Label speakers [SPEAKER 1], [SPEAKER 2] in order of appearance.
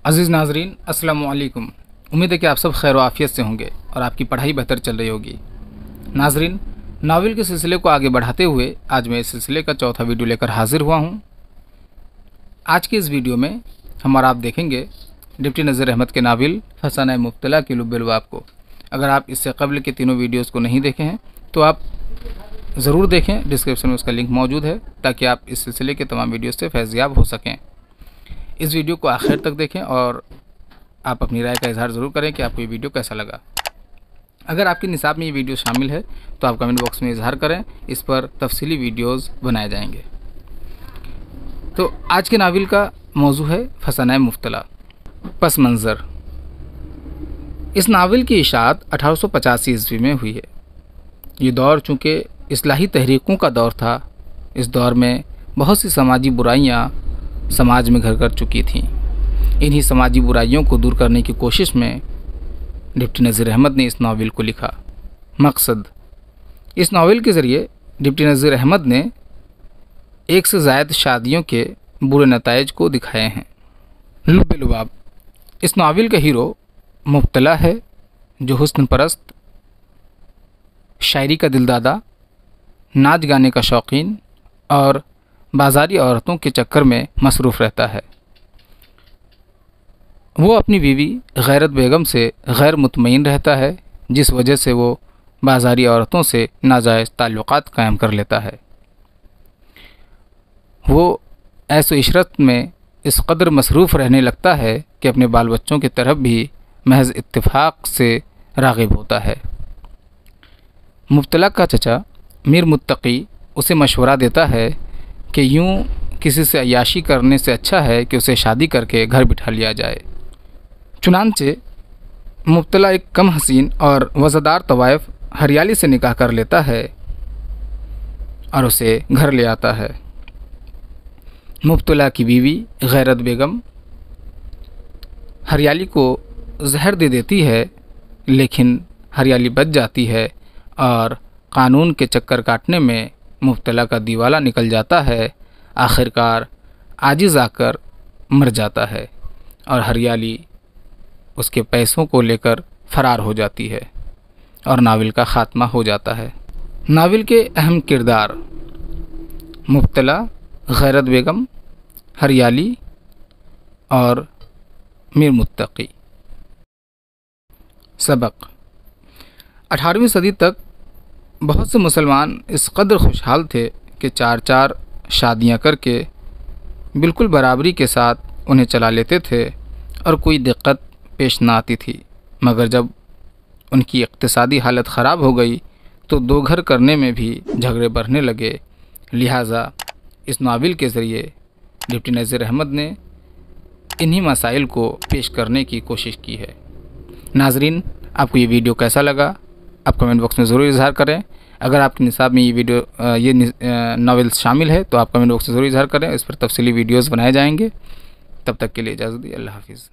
[SPEAKER 1] अज़ीज़ नाज़रीन, अस्सलामु अलैकुम। उम्मीद है कि आप सब खैर आफियत से होंगे और आपकी पढ़ाई बेहतर चल रही होगी। नाज़रीन, नावल के सिलसिले को आगे बढ़ाते हुए आज मैं इस सिलसिले का चौथा वीडियो लेकर हाजिर हुआ हूँ। आज के इस वीडियो में हम और आप देखेंगे डिप्टी नज़ीर अहमद के नावल फसाना मुब्तला की लुब्बिल बाब को। अगर आप इससे कबल के तीनों वीडियोज़ को नहीं देखे हैं तो आप ज़रूर देखें, डिस्क्रिप्शन में उसका लिंक मौजूद है ताकि आप इस सिलसिले के तमाम वीडियोज़ से फैज़याब हो सकें। इस वीडियो को आखिर तक देखें और आप अपनी राय का इजहार ज़रूर करें कि आपको ये वीडियो कैसा लगा। अगर आपके निसाब में ये वीडियो शामिल है तो आप कमेंट बॉक्स में इजहार करें, इस पर तफसीली वीडियोज़ बनाए जाएंगे। तो आज के नावल का मौजू है फसाना मुब्तला, पस मंज़र। इस नावल की इशाअत 1885 ईस्वी में हुई है। ये दौर चूँकि इस्लाही तहरीकों का दौर था, इस दौर में बहुत सी समाजी बुराइयाँ समाज में घर कर चुकी थीं। इन्हीं समाजी बुराइयों को दूर करने की कोशिश में डिप्टी नज़ीर अहमद ने इस नावल को लिखा। मकसद, इस नावल के ज़रिए डिप्टी नज़ीर अहमद ने एक से ज़ायद शादियों के बुरे नताइज को दिखाए हैं। लुब्बे लुबाब, इस नावल का हीरो मुब्तला है जो हुस्न परस्त, शायरी का दिलदादा, नाच गाने का शौकीन और बाज़ारी औरतों के चक्कर में मसरूफ़ रहता है। वो अपनी बीवी गैरत बेगम से गैर मुतमईन रहता है, जिस वजह से वो बाज़ारी औरतों से नाजायज़ ताल्लुक़ात कायम कर लेता है। वो ऐसो इशरत में इस कदर मसरूफ़ रहने लगता है कि अपने बाल बच्चों की तरफ भी महज इत्तेफाक से राग़िब होता है। मुब्तला का चचा मीर मुत्तकी उसे मशवरा देता है कि यूं किसी से अय्याशी करने से अच्छा है कि उसे शादी करके घर बिठा लिया जाए। चुनांचे मुब्तला एक कम हसीन और वज़ादार तवाइफ हरियाली से निकाह कर लेता है और उसे घर ले आता है। मुब्तला की बीवी गैरत बेगम हरियाली को जहर दे देती है, लेकिन हरियाली बच जाती है और कानून के चक्कर काटने में मुब्तला का दीवाला निकल जाता है। आखिरकार आजिज़ आकर मर जाता है और हरियाली उसके पैसों को लेकर फ़रार हो जाती है और नावल का ख़ात्मा हो जाता है। नावल के अहम किरदार मुब्तला, गैरत बेगम, हरियाली और मीर मुत्तकी। सबक, 18वीं सदी तक बहुत से मुसलमान इस कदर खुशहाल थे कि चार चार शादियां करके बिल्कुल बराबरी के साथ उन्हें चला लेते थे और कोई दिक्कत पेश ना आती थी। मगर जब उनकी इक़्तिसादी हालत ख़राब हो गई तो दो घर करने में भी झगड़े बढ़ने लगे। लिहाजा इस नावल के ज़रिए डिप्टी नज़ीर अहमद ने इन्हीं मसाइल को पेश करने की कोशिश की है। नाज़रीन, आपको ये वीडियो कैसा लगा आप कमेंट बॉक्स में ज़रूर इजहार करें। अगर आपके निसाब में ये नावल शामिल है तो आप कमेंट बॉक्स में ज़रूर इजहार करें, इस पर तफसीली वीडियोज़ बनाए जाएंगे। तब तक के लिए इजाज़त दी। अल्लाह हाफ़िज़।